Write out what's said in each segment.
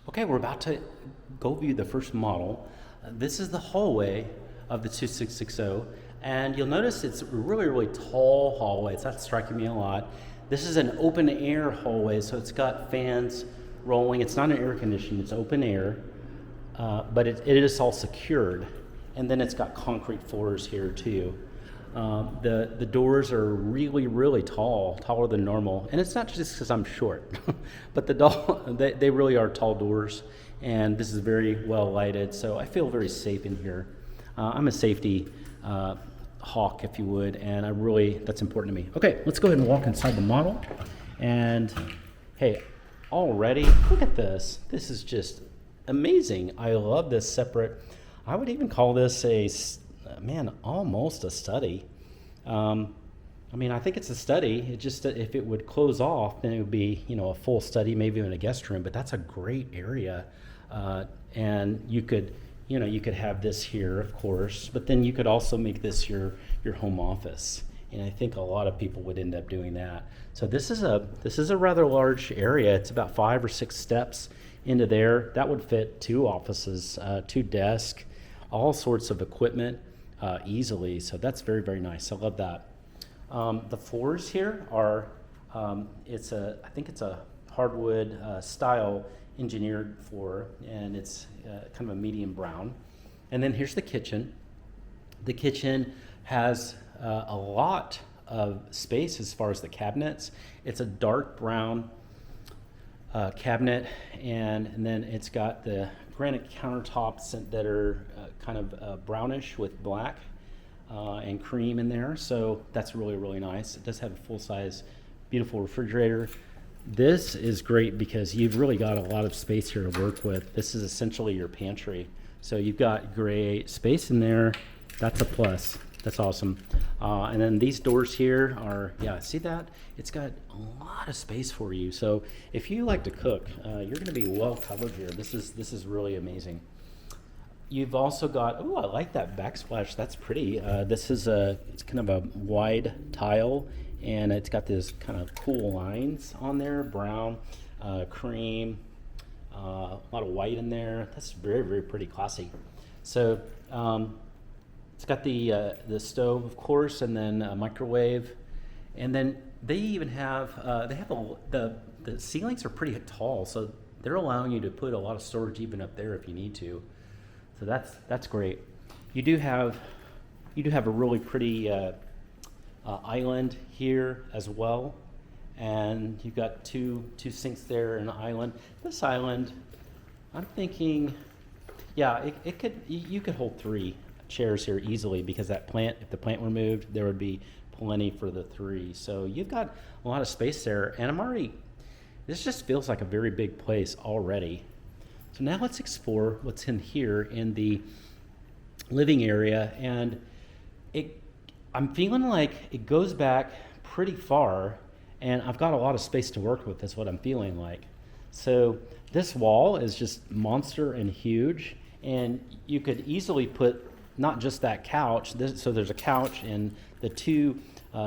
Okay, we're about to go view the first model. This is the hallway of the 2660, and you'll notice it's a really, really tall hallway. It's not striking me a lot. This is an open air hallway, so it's got fans rolling. It's not an air conditioning, it's open air, but it is all secured. And then it's got concrete floors here too. The doors are really, really tall, taller than normal. And it's not just because I'm short, but they really are tall doors. And this is very well lighted, so I feel very safe in here. I'm a safety hawk, if you would, and that's important to me. Okay, let's go ahead and walk inside the model. And hey, already, look at this. This is just amazing. I love this separate. I would even call this almost a study. I think it's a study. It just, if it would close off, then it would be, a full study, maybe even a guest room, but that's a great area. And you could have this here, of course, but then you could also make this your home office. And I think a lot of people would end up doing that. So this is a rather large area. It's about 5 or 6 steps into there. That would fit 2 offices, 2 desks, all sorts of equipment easily. So that's very, very nice. I love that. The floors here are, I think it's a hardwood style engineered floor, and it's kind of a medium brown. And then here's the kitchen. The kitchen has a lot of space as far as the cabinets. It's a dark brown cabinet, and then it's got the granite countertops that are kind of brownish with black and cream in there. So that's really, really nice. It does have a full-size, beautiful refrigerator. This is great because you've really got a lot of space here to work with. This is essentially your pantry. So you've got great space in there. That's a plus. That's awesome. And then these doors here are, see that? It's got a lot of space for you. So if you like to cook, you're going to be well covered here. This is really amazing. You've also got, I like that backsplash. That's pretty. It's kind of a wide tile, and it's got this kind of cool lines on there, brown, cream, a lot of white in there. That's very, very pretty, classy. So it's got the stove, of course, and then a microwave, and then they even have the ceilings are pretty tall, so they're allowing you to put a lot of storage even up there if you need to. So that's great. You do have a really pretty island here as well, and you've got two sinks there and an island. This island, I'm thinking, you could hold 3 chairs here easily, because if the plant were moved, there would be plenty for the 3. So you've got a lot of space there, and this just feels like a very big place already. So now let's explore what's in here in the living area, and I'm feeling like it goes back pretty far, and I've got a lot of space to work with, is what I'm feeling like. So this wall is just monster and huge, and you could easily put not just that couch, so there's a couch and the 2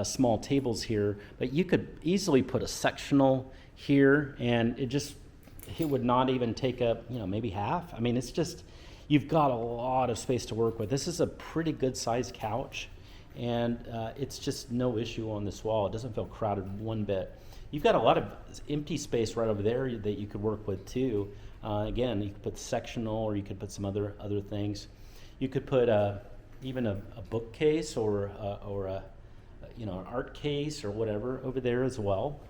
small tables here, but you could easily put a sectional here, and it would not even take up, maybe half. It's just, you've got a lot of space to work with. This is a pretty good sized couch, and it's just no issue on this wall. It doesn't feel crowded one bit. You've got a lot of empty space right over there that you could work with too. Again, you could put sectional, or you could put some other things. You could put even a bookcase or an art case or whatever over there as well.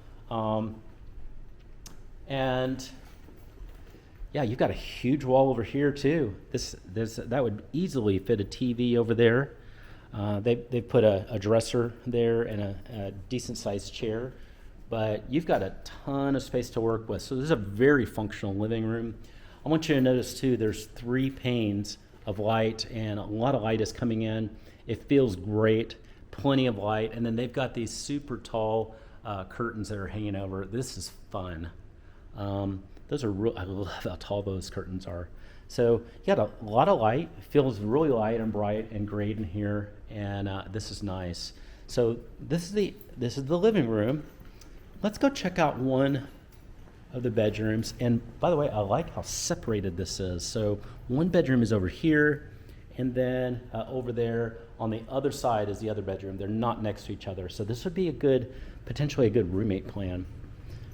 And you've got a huge wall over here too. That would easily fit a TV over there. They put a dresser there and a decent sized chair, but you've got a ton of space to work with. So this is a very functional living room. I want you to notice too, there's 3 panes of light, and a lot of light is coming in. It feels great, plenty of light, and then they've got these super tall curtains that are hanging over. This is fun. Those are I love how tall those curtains are. So you got a lot of light. It feels really light and bright and great in here, and this is nice. So this is the living room. Let's go check out one of the bedrooms. And by the way, I like how separated this is. So one bedroom is over here, and then over there on the other side is the other bedroom. They're not next to each other. So this would be potentially a good roommate plan.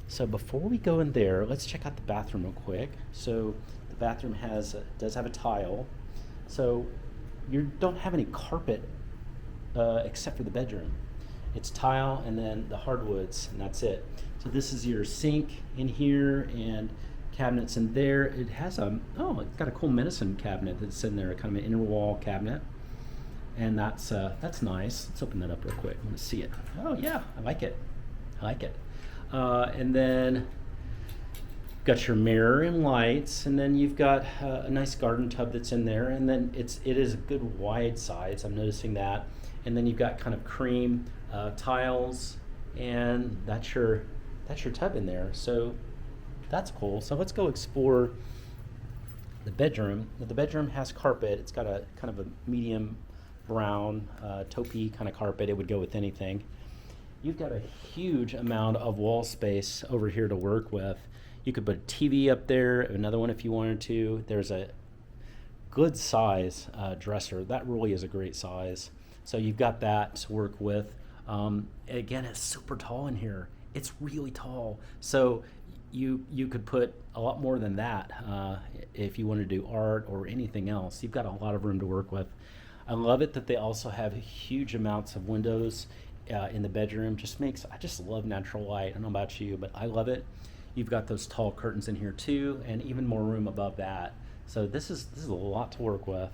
So before we go in there, let's check out the bathroom real quick. So the bathroom does have a tile. So you don't have any carpet except for the bedroom. It's tile and then the hardwoods, and that's it. So this is your sink in here and cabinets in there. It has it's got a cool medicine cabinet that's in there, kind of an inner wall cabinet. And that's nice. Let's open that up real quick. I want to see it. Oh yeah, I like it. And then got your mirror and lights, and then you've got a nice garden tub that's in there, and then it is a good wide size. I'm noticing that. And then you've got kind of cream tiles, and that's your tub in there. So that's cool. So let's go explore the bedroom. Now, the bedroom has carpet. It's got a kind of a medium brown taupey kind of carpet. It would go with anything. You've got a huge amount of wall space over here to work with. You could put a TV up there, another one if you wanted to. There's a good size dresser. That really is a great size. So you've got that to work with. Again, it's super tall in here. It's really tall. So you could put a lot more than that if you want to do art or anything else. You've got a lot of room to work with. I love it that they also have huge amounts of windows in the bedroom. I just love natural light. I don't know about you, but I love it. You've got those tall curtains in here too, and even more room above that. So this is a lot to work with.